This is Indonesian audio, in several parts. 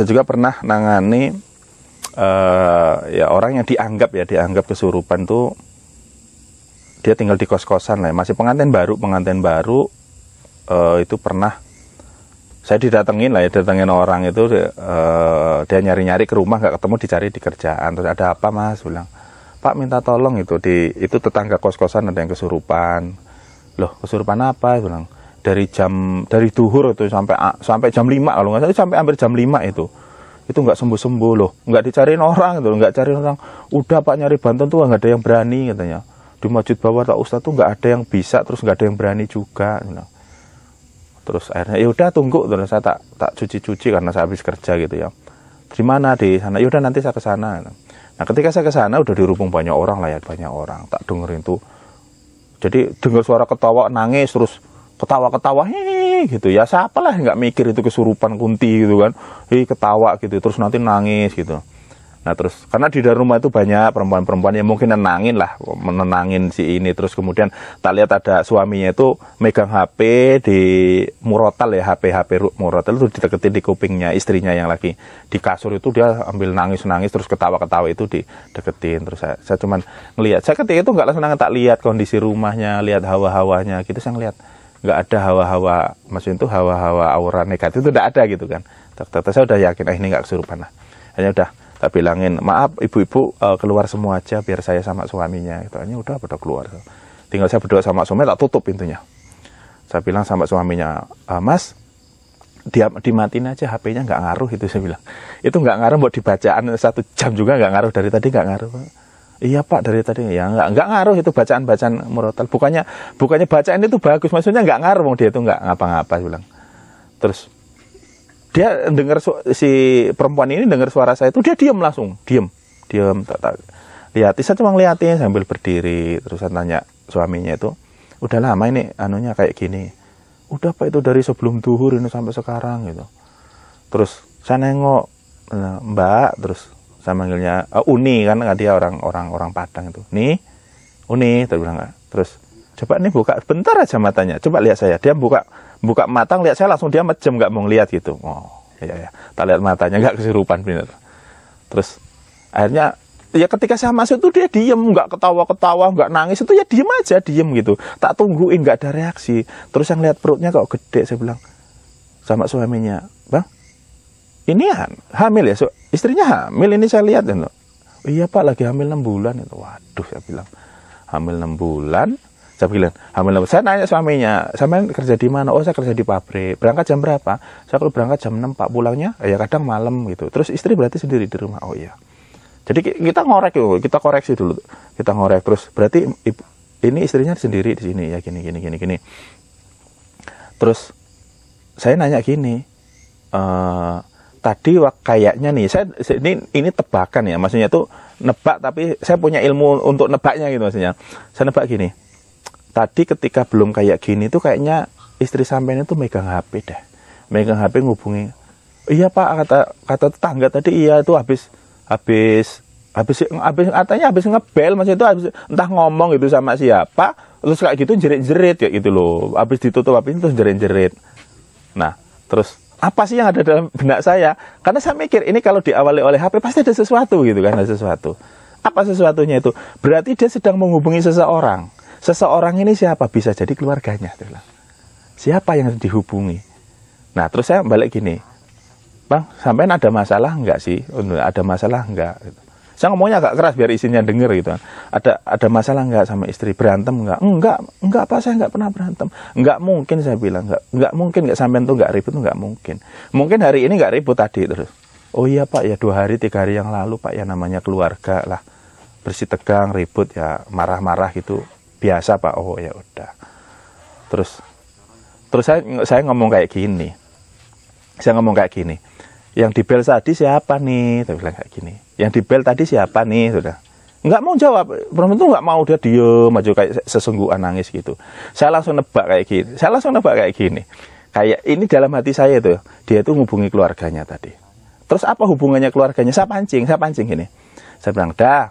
juga pernah nangani ya orang yang dianggap kesurupan tuh, dia tinggal di kos-kosan lah, masih pengantin baru itu pernah saya didatengin orang itu, dia nyari-nyari ke rumah nggak ketemu, dicari di kerjaan. Terus ada apa mas, bilang Pak minta tolong itu tetangga kos-kosan ada yang kesurupan. Loh kesurupan apa, bilang dari duhur itu sampai jam 5 kalau nggak salah, sampai hampir jam 5 itu nggak sembuh-sembuh loh, nggak dicariin orang gitu, nggak cari orang. Udah Pak nyari bantuan tuh nggak ada yang berani katanya. Di masjid bawah tak ustadz tuh nggak ada yang bisa, terus nggak ada yang berani juga. Terus akhirnya ya udah tunggu, terus saya tak cuci karena saya habis kerja gitu ya. Di mana di sana? Ya udah nanti saya ke sana. Nah ketika saya ke sana udah dirubung banyak orang lah ya, banyak orang. Tak dengerin tuh. Jadi dengar suara ketawa, nangis terus ketawa-ketawa gitu ya, siapa lah nggak mikir itu kesurupan Kunti gitu kan, ketawa gitu terus nanti nangis gitu. Nah terus karena di dalam rumah itu banyak perempuan-perempuan yang mungkin menenangin si ini. Terus kemudian tak lihat ada suaminya itu megang HP di murotal ya, HP murotal itu dideketin di kupingnya istrinya yang lagi di kasur itu, dia ambil nangis terus ketawa-ketawa itu dideketin. Terus saya cuman ngelihat, saya ketika itu nggak langsung tak lihat kondisi rumahnya, lihat hawa-hawanya gitu, saya ngelihat nggak ada hawa-hawa, maksudnya itu hawa-hawa aura negatif itu tidak ada gitu kan. Ternyata saya udah yakin ini nggak kesurupan lah. Hanya udah tak bilangin, maaf ibu-ibu keluar semua aja biar saya sama suaminya gitu. Hanya udah pada keluar, tinggal saya berdua sama suami, tak tutup pintunya. Saya bilang sama suaminya, mas dimatiin aja HP-nya, nggak ngaruh itu. Saya bilang itu nggak ngaruh, buat dibacaan 1 jam juga nggak ngaruh, dari tadi nggak ngaruh. Iya Pak, dari tadi ya nggak ngaruh itu bacaan murotal. Bukannya bacaan itu bagus, maksudnya nggak ngaruh, dia itu nggak ngapa-ngapa bilang. Terus dia dengar si perempuan ini dengar suara saya itu, dia langsung diam. Tak lihat, saya cuma ngeliatin sambil berdiri. Terus saya tanya suaminya itu, udah lama ini anunya kayak gini? Udah Pak, itu dari sebelum duhur ini sampai sekarang gitu. Terus saya nengok Mbak, terus saya manggilnya Uni kan dia orang Padang itu. Nih Uni, terus coba nih buka bentar aja matanya, coba lihat saya. Dia buka mata lihat saya, langsung dia mejem nggak mau ngeliat gitu. Oh ya tak lihat matanya, nggak kesurupan bener. Terus akhirnya ya ketika saya masuk tuh dia diem, nggak ketawa nggak nangis, itu ya diem gitu. Tak tungguin nggak ada reaksi. Terus yang lihat perutnya kok gede, saya bilang sama suaminya, bang ini hamil ya, istrinya hamil ini saya lihat ya. Iya Pak, lagi hamil 6 bulan itu. Waduh, saya bilang hamil 6 bulan. Saya bilang hamil 6 bulan. Saya nanya suaminya, sampean kerja di mana? Oh saya kerja di pabrik. Berangkat jam berapa? Saya kalau berangkat jam 6 Pak, pulangnya ya kadang malam gitu. Terus istri berarti sendiri di rumah. Oh iya. Jadi kita ngorek dulu, kita koreksi dulu. Kita ngorek terus, berarti ini istrinya sendiri di sini ya, gini. Terus saya nanya gini, tadi kayaknya nih, ini tebakan ya, maksudnya tuh nebak, tapi saya punya ilmu untuk nebaknya gitu maksudnya. Saya nebak gini, tadi ketika belum kayak gini tuh kayaknya istri sampean itu megang HP deh, megang HP ngubungi. Iya Pak, kata tetangga tadi, iya itu habis katanya habis ngebel, maksudnya itu habis entah ngomong gitu sama siapa, terus kayak gitu jerit-jerit kayak gitu loh, habis ditutup HP itu jerit-jerit. Nah terus apa sih yang ada dalam benak saya? Karena saya mikir ini kalau diawali oleh HP pasti ada sesuatu gitu kan, ada sesuatu. Apa sesuatunya itu? Berarti dia sedang menghubungi seseorang. Seseorang ini siapa? Bisa jadi keluarganya. Siapa yang dihubungi? Nah terus saya balik gini, bang, sampean ada masalah enggak sih? Ada masalah enggak? Gitu. Saya ngomongnya agak keras biar isinya denger gitu kan. Ada masalah enggak sama istri? Berantem enggak? Enggak Pak, saya enggak pernah berantem. Enggak mungkin, saya bilang. Enggak mungkin, enggak, sampean tuh enggak ribut, enggak mungkin. Mungkin hari ini enggak ribut tadi terus. Oh iya Pak, ya 2 hari 3 hari yang lalu Pak, ya namanya keluarga lah. Bersih tegang, ribut ya, marah-marah gitu. Biasa Pak. Oh ya udah. Terus saya ngomong kayak gini. Yang dibel tadi siapa nih? Saya bilang kayak gini. Yang dibel tadi siapa nih? Sudah. Nggak mau jawab. Perempuan itu nggak mau, dia diem aja kayak sesungguhan nangis gitu. Saya langsung nebak kayak gini. Kayak ini dalam hati saya tuh, dia tuh ngubungi keluarganya tadi. Terus apa hubungannya keluarganya? Saya pancing gini. Saya bilang, dah,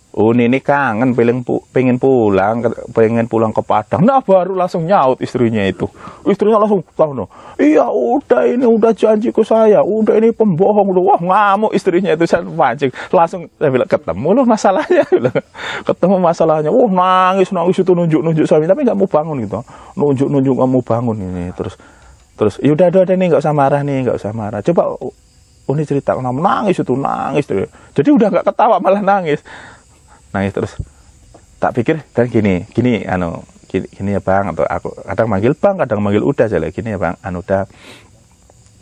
Ini kangen pengen pulang ke Padang. Nah baru langsung nyaut istrinya itu. Istrinya langsung tahu no. Iya udah ini udah janjiku saya. Udah ini pembohong. Wah ngamuk istrinya itu, saya pancing. Langsung saya bilang ketemu loh masalahnya. Ketemu masalahnya. Wah nangis itu nunjuk suami tapi nggak mau bangun gitu. Nunjuk kamu bangun ini terus yaudah nih nggak usah marah nih nggak usah marah. Coba ini cerita nangis itu nangis. Jadi udah nggak ketawa malah nangis terus. Tak pikir dan gini ya bang, atau aku kadang manggil bang, kadang manggil udah aja lah, gini ya bang, udah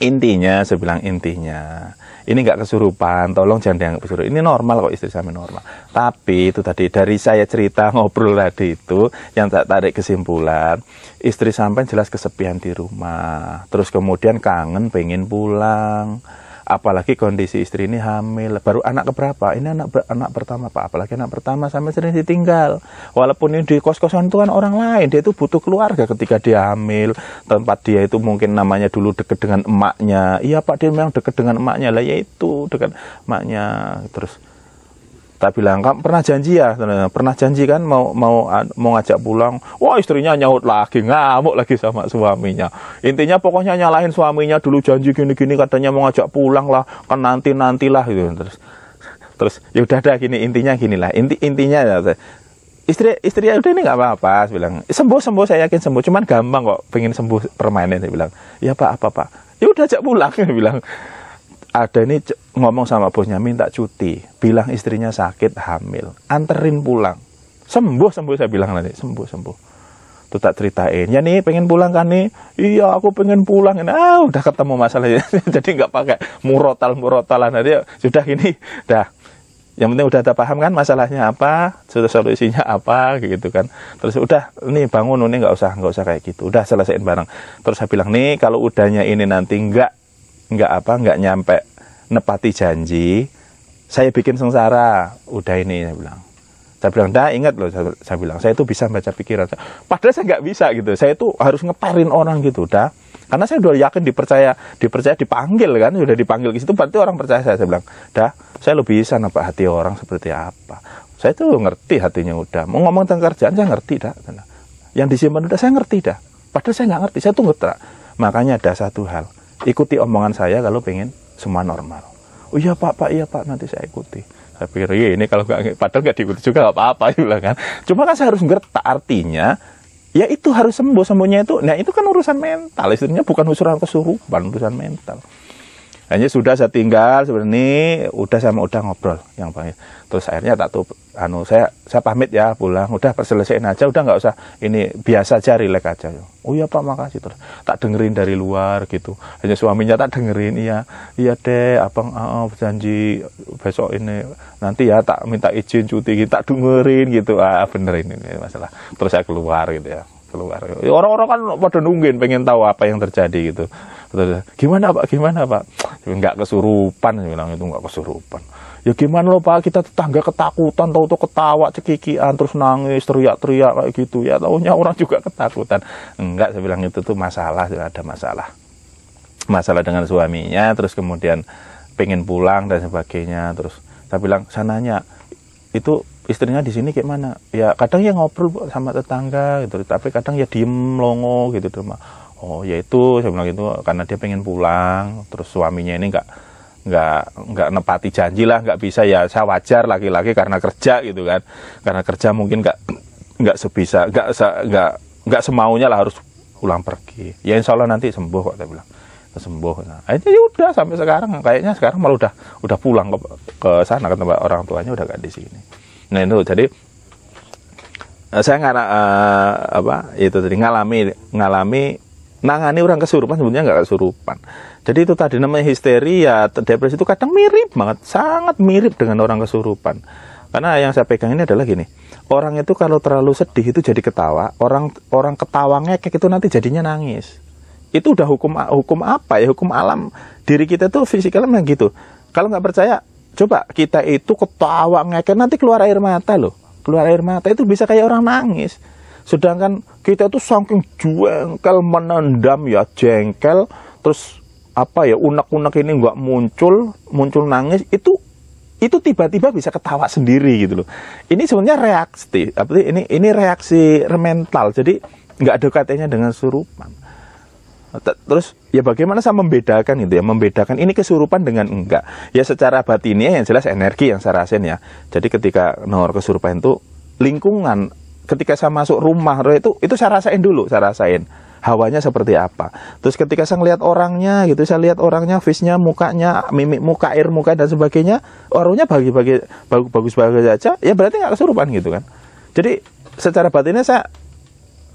intinya, saya bilang intinya ini nggak kesurupan, tolong jangan dianggap kesurupan, ini normal kok, istri saya normal. Tapi itu tadi dari saya cerita ngobrol tadi itu yang tak tarik kesimpulan, istri sampai jelas kesepian di rumah, terus kemudian kangen pengen pulang. Apalagi kondisi istri ini hamil, baru anak keberapa? Ini anak pertama Pak, apalagi anak pertama sampai sering ditinggal. Walaupun ini di kos-kosan itu kan orang lain, dia itu butuh keluarga ketika dia hamil. Tempat dia itu mungkin namanya dulu dekat dengan emaknya. Iya Pak, dia memang dekat dengan emaknya lah, yaitu dekat emaknya. Terus tak bilang, kamu pernah janji ya? Pernah janji kan mau ngajak pulang. Wah istrinya nyaut lagi, ngamuk lagi sama suaminya. Intinya pokoknya nyalahin suaminya, dulu janji gini-gini katanya mau ngajak pulang lah, kan nantilah gitu. Terus ya udah gini, intinya ginilah. Intinya ya, istri udah ini nggak apa-apa, bilang sembuh saya yakin sembuh, cuman gampang kok pengen sembuh permanen. Dia bilang ya Pak apa Pak, ya udah ajak pulang. Dia bilang ada ini ngomong sama bosnya minta cuti, bilang istrinya sakit hamil, anterin pulang, sembuh saya bilang nanti sembuh. Tuh tak ceritain ya nih pengen pulang kan nih, iya aku pengen pulang. Udah ketemu masalahnya. Jadi nggak pakai murotalan nanti sudah gini dah. Yang penting udah paham kan masalahnya apa, sudah solusinya apa gitu kan. Terus udah nih bangun nih nggak usah kayak gitu, udah selesaiin bareng. Terus saya bilang nih kalau udahnya ini nanti nggak nyampe nepati janji, saya bikin sengsara. Udah ini saya bilang dah ingat loh, saya bilang saya itu bisa baca pikiran. Padahal saya nggak bisa gitu, saya itu harus ngeparin orang gitu dah, karena saya udah yakin dipercaya dipanggil kan, sudah dipanggil ke situ berarti orang percaya saya bilang dah saya lebih bisa nampak hati orang seperti apa. Saya tuh ngerti hatinya udah, mau ngomong tentang kerjaan saya ngerti dah, yang disimpan udah saya ngerti dah, padahal saya nggak ngerti, saya tuh ngetra. Makanya ada satu hal, ikuti omongan saya kalau pengen semua normal. Oh iya Pak, iya Pak, nanti saya ikuti. Saya pikir, iya ini kalau padahal nggak diikuti juga nggak apa-apa, juga kan. Cuma kan saya harus ngerti, artinya, ya itu harus sembuhnya itu. Nah itu kan urusan mental, istilahnya bukan urusan kesurupan, urusan mental. Hanya sudah saya tinggal sebenarnya udah ngobrol yang banyak. Terus akhirnya tak tuh saya pamit ya pulang, udah selesaiin aja, udah nggak usah ini, biasa aja, rileks aja. Oh iya Pak makasih. Terus tak dengerin dari luar gitu. Hanya suaminya tak dengerin, iya deh abang janji besok ini nanti ya tak minta izin cuti, tak dengerin gitu. Bener ini masalah. Terus saya keluar gitu ya. Orang-orang kan pada nungguin pengen tahu apa yang terjadi gitu. Terus, gimana Pak? Nggak kesurupan, saya bilang itu nggak kesurupan. Ya gimana loh Pak, kita tetangga ketakutan, tahu-tahu ketawa, cekikian, terus nangis, teriak-teriak kayak gitu. Ya taunya orang juga ketakutan. Enggak, saya bilang itu tuh masalah, ada masalah dengan suaminya, terus kemudian pengen pulang dan sebagainya. Terus saya bilang sananya itu istrinya di sini kayak mana? Ya kadang ya ngobrol sama tetangga gitu, tapi kadang ya diem longo gitu di rumah. Oh ya itu saya bilang itu karena dia pengen pulang, terus suaminya ini nggak nepati janji lah, nggak bisa. Ya saya wajar laki-laki karena kerja gitu kan, karena kerja mungkin nggak semaunya lah harus pulang pergi. Ya insya Allah nanti sembuh kok, saya bilang sembuh. Nah akhirnya ya udah sampai sekarang, kayaknya sekarang malah udah pulang ke sana ke tempat orang tuanya, udah gak di sini. Nah itu jadi saya itu tadi ngalami nangani orang kesurupan, sebenarnya nggak kesurupan. Jadi itu tadi namanya histeria, depresi itu kadang mirip banget, sangat mirip dengan orang kesurupan. Karena yang saya pegang ini adalah gini, orang itu kalau terlalu sedih itu jadi ketawa, orang ketawa ngekek itu nanti jadinya nangis. Itu udah hukum apa ya, hukum alam diri kita tuh fisikalnya memang gitu. Kalau nggak percaya, coba kita itu ketawa ngekek nanti keluar air mata loh, keluar air mata itu bisa kayak orang nangis. Sedangkan kita itu saking jengkel, menendam ya, jengkel, terus unek-unek ini nggak muncul nangis, itu itu tiba-tiba bisa ketawa sendiri gitu loh. Ini sebenarnya reaksi, ini reaksi mental. Jadi nggak ada kaitannya dengan kesurupan. Terus ya bagaimana saya membedakan itu ya, membedakan ini kesurupan dengan enggak. Ya secara batinnya yang jelas energi yang saya rasain ya. Jadi ketika nongol kesurupan itu lingkungan, ketika saya masuk rumah itu saya rasain dulu, saya rasain hawanya seperti apa. Terus ketika saya lihat orangnya gitu, saya lihat orangnya, face-nya, mukanya, mimik muka, air muka dan sebagainya, orangnya bagus saja, ya berarti nggak kesurupan gitu kan. Jadi secara batinnya saya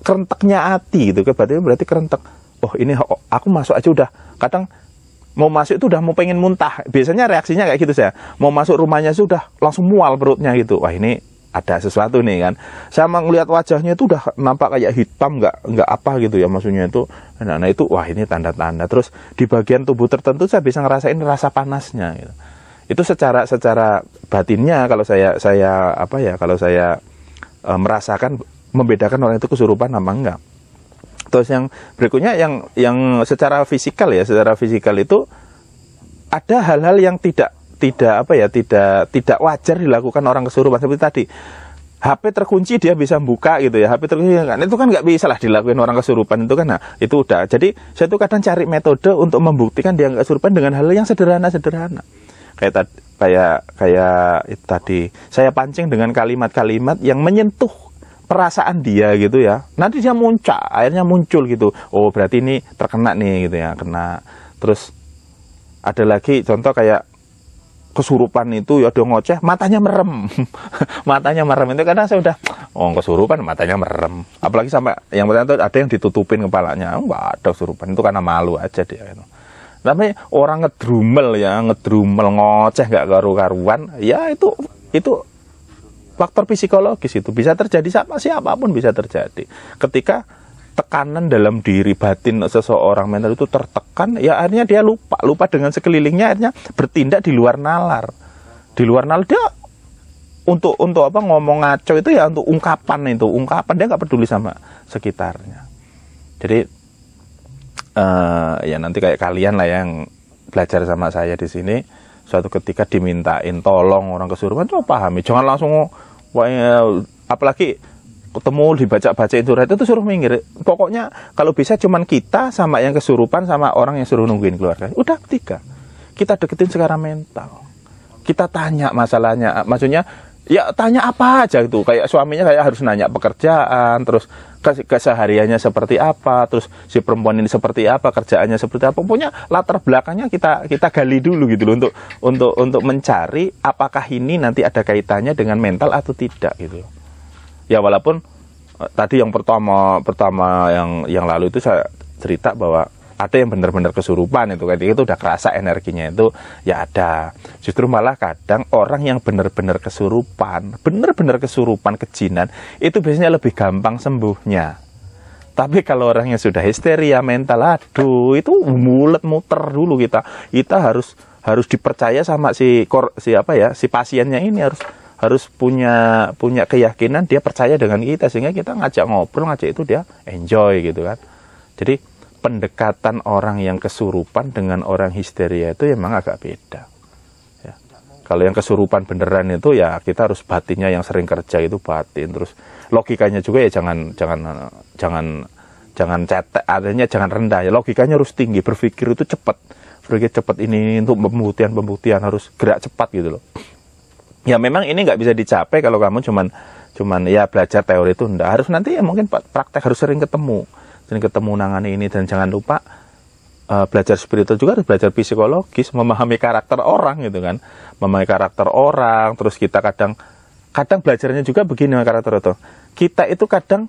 kerenteknya hati gitu, batinnya berarti kerentek. Oh ini aku masuk aja udah, kadang mau masuk itu udah mau pengen muntah. Biasanya reaksinya kayak gitu saya. Mau masuk rumahnya sudah langsung mual perutnya gitu. Wah ini ada sesuatu nih kan. Saya melihat wajahnya itu udah nampak kayak hitam, nggak apa gitu ya maksudnya itu. Nah itu wah ini tanda-tanda. Terus di bagian tubuh tertentu saya bisa ngerasain rasa panasnya gitu. Itu secara batinnya kalau saya merasakan, membedakan orang itu kesurupan apa enggak. Terus yang berikutnya yang secara fisikal ya, secara fisikal itu ada hal-hal yang tidak wajar dilakukan orang kesurupan seperti tadi. HP terkunci dia bisa buka gitu ya, HP terkunci kan itu kan nggak bisa lah dilakukan orang kesurupan itu kan. Nah itu udah. Jadi saya tuh kadang cari metode untuk membuktikan dia nggak kesurupan dengan hal yang sederhana. Kayak itu tadi saya pancing dengan kalimat-kalimat yang menyentuh perasaan dia gitu ya. Nanti dia akhirnya muncul gitu. Oh berarti ini terkena nih gitu ya, kena. Terus ada lagi contoh kayak kesurupan itu ya dia ngoceh, matanya merem. Matanya merem itu kadang saya udah, kesurupan matanya merem. Apalagi sampai yang pertama ada yang ditutupin kepalanya. Enggak ada kesurupan, itu karena malu aja dia gitu. Tapi orang ngedrumel ngoceh nggak karu-karuan, ya itu faktor psikologis itu bisa terjadi siapapun bisa terjadi. Ketika tekanan dalam diri batin seseorang mental itu tertekan, ya akhirnya dia lupa dengan sekelilingnya, akhirnya bertindak di luar nalar. Di luar nalar dia untuk apa ngomong ngaco itu ya untuk ungkapan dia nggak peduli sama sekitarnya. Jadi ya nanti kayak kalian lah yang belajar sama saya di sini. Suatu ketika dimintain tolong orang kesurupan, coba pahami, jangan langsung apalagi ketemu dibaca itu suruh minggir. Pokoknya kalau bisa cuman kita sama yang kesurupan sama orang yang suruh nungguin keluarga. Udah tiga. Kita deketin secara mental. Kita tanya masalahnya, maksudnya ya tanya apa aja itu. Kayak suaminya kayak harus nanya pekerjaan, terus kesehariannya seperti apa, terus si perempuan ini seperti apa, kerjaannya seperti apa. Pokoknya latar belakangnya kita gali dulu gitu loh untuk mencari apakah ini nanti ada kaitannya dengan mental atau tidak gitu. Ya walaupun tadi yang pertama yang lalu itu saya cerita bahwa ada yang benar-benar kesurupan itu udah kerasa energinya itu ya ada. Justru malah kadang orang yang benar-benar kesurupan kejinan itu biasanya lebih gampang sembuhnya. Tapi kalau orang yang sudah histeria mental, aduh itu muter dulu kita harus dipercaya sama si pasiennya ini harus punya keyakinan dia percaya dengan kita sehingga kita ngajak ngobrol itu dia enjoy gitu kan. Jadi pendekatan orang yang kesurupan dengan orang histeria itu emang agak beda. Ya. Kalau yang kesurupan beneran itu ya kita harus batinnya yang sering kerja itu batin, terus logikanya juga ya jangan cetek, artinya jangan rendah ya, logikanya harus tinggi, berpikir itu cepat ini untuk pembuktian harus gerak cepat gitu loh. Ya memang ini nggak bisa dicapai kalau kamu cuman ya belajar teori itu enggak, harus nanti ya mungkin praktek, harus sering ketemu nangani ini. Dan jangan lupa belajar spiritual juga harus belajar psikologis, memahami karakter orang gitu kan, terus kita kadang belajarnya juga begini karakter itu, kita itu kadang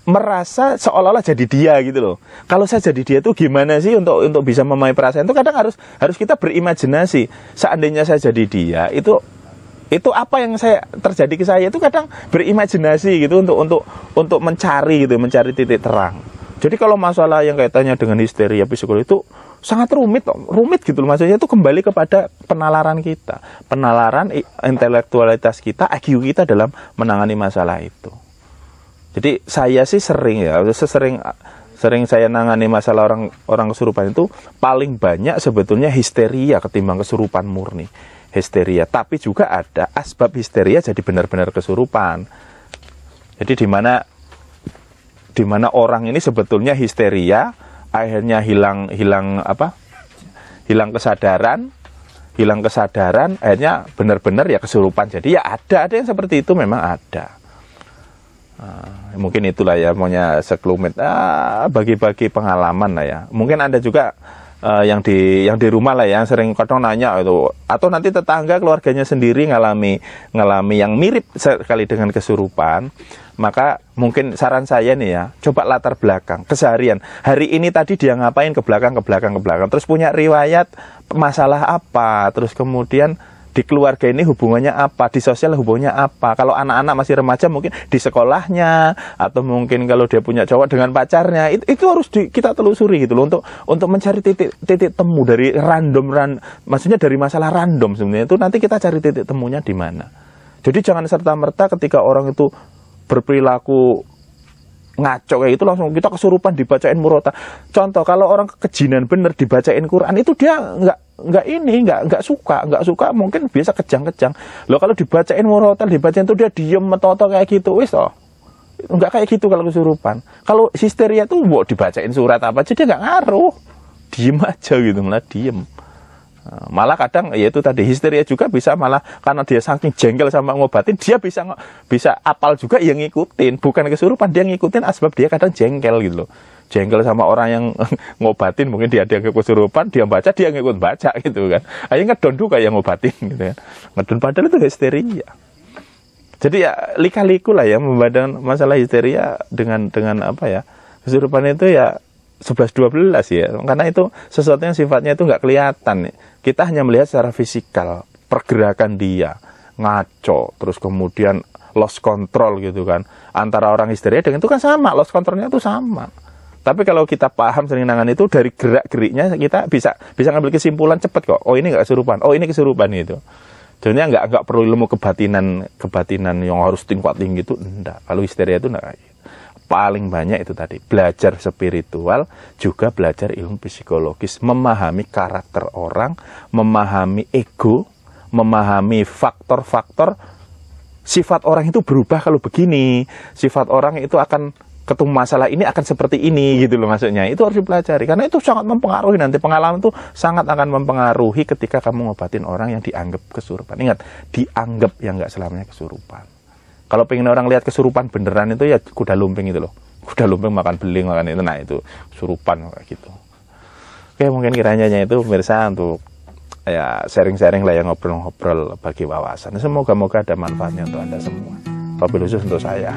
merasa seolah-olah jadi dia gitu loh. Kalau saya jadi dia tuh gimana sih untuk bisa memahami perasaan itu, kadang harus kita berimajinasi. Seandainya saya jadi dia, itu apa yang terjadi ke saya itu kadang berimajinasi gitu untuk mencari titik terang. Jadi kalau masalah yang kaitannya dengan histeria psikologi itu sangat rumit gitu loh. Maksudnya itu kembali kepada penalaran kita, penalaran intelektualitas kita, IQ kita dalam menangani masalah itu. Jadi saya sih sering sering saya nangani masalah orang kesurupan itu paling banyak sebetulnya histeria ketimbang kesurupan murni. Histeria, tapi juga ada asbab histeria jadi benar-benar kesurupan. Jadi di mana orang ini sebetulnya histeria, akhirnya hilang kesadaran, akhirnya benar-benar ya kesurupan. Jadi ya ada yang seperti itu, memang ada. Mungkin itulah ya, maunya sekelumit bagi-bagi pengalaman lah ya. Mungkin Anda juga yang di rumah lah yang sering kadang nanya itu, atau nanti tetangga keluarganya sendiri ngalami yang mirip sekali dengan kesurupan, maka mungkin saran saya nih ya, coba latar belakang keseharian hari ini tadi dia ngapain, ke belakang, terus punya riwayat masalah apa, terus kemudian di keluarga ini hubungannya apa, di sosial hubungannya apa. Kalau anak-anak masih remaja mungkin di sekolahnya, atau mungkin kalau dia punya cowok dengan pacarnya, itu harus kita telusuri gitu loh, untuk mencari titik temu dari maksudnya dari masalah random sebenarnya itu, nanti kita cari titik temunya di mana. Jadi jangan serta-merta ketika orang itu berperilaku ngaco kayak itu langsung kita kesurupan dibacain murota. Contoh, kalau orang kejinan bener dibacain Quran itu dia nggak suka, mungkin biasa kejang-kejang. Loh kalau dibacain murotal, dibacain itu dia diem metoto kayak gitu, wis toh. Nggak kayak gitu kalau kesurupan. Kalau histeria tuh mau dibacain surat apa aja dia nggak ngaruh, diem aja gitu, malah diem. Malah kadang ya itu tadi, histeria juga bisa malah karena dia saking jengkel sama ngobatin, dia bisa apal juga yang ngikutin, bukan kesurupan, dia ngikutin asbab dia kadang jengkel gitu loh. Jengkel sama orang yang ngobatin, mungkin dia kesurupan, dia baca, dia ngikut baca gitu kan. Akhirnya ngedon juga yang ngobatin gitu kan. Ngedon padahal itu histeria. Jadi ya lika-liku lah ya memandang masalah histeria dengan apa ya, kesurupan itu ya 11-12 ya, karena itu sesuatu yang sifatnya itu nggak kelihatan. Kita hanya melihat secara fisikal, pergerakan dia ngaco, terus kemudian lost control gitu kan. Antara orang histeria dengan itu kan sama, lost controlnya itu sama. Tapi kalau kita paham sering nangan itu, dari gerak-geriknya kita bisa ngambil kesimpulan cepat kok. Oh ini nggak kesurupan, oh ini kesurupan itu. Sebenarnya nggak perlu ilmu kebatinan yang harus tingkat tinggi itu, enggak. Kalau histeria itu enggak. Paling banyak itu tadi, belajar spiritual, juga belajar ilmu psikologis, memahami karakter orang, memahami ego, memahami faktor-faktor sifat orang itu berubah kalau begini, sifat orang itu akan ketemu masalah ini akan seperti ini gitu loh, maksudnya itu harus dipelajari, karena itu sangat mempengaruhi nanti, pengalaman itu sangat akan mempengaruhi ketika kamu ngobatin orang yang dianggap kesurupan. Ingat, dianggap, yang nggak selamanya kesurupan. Kalau pengen orang lihat kesurupan beneran itu ya kuda lumping itu loh. Kuda lumping makan beling, makan itu. Nah itu kesurupan kayak gitu. Oke, mungkin kiranya itu pemirsa untuk ya sharing-sharing lah, yang ngobrol-ngobrol bagi wawasan. Semoga-moga ada manfaatnya untuk Anda semua. Wabil khusus untuk saya.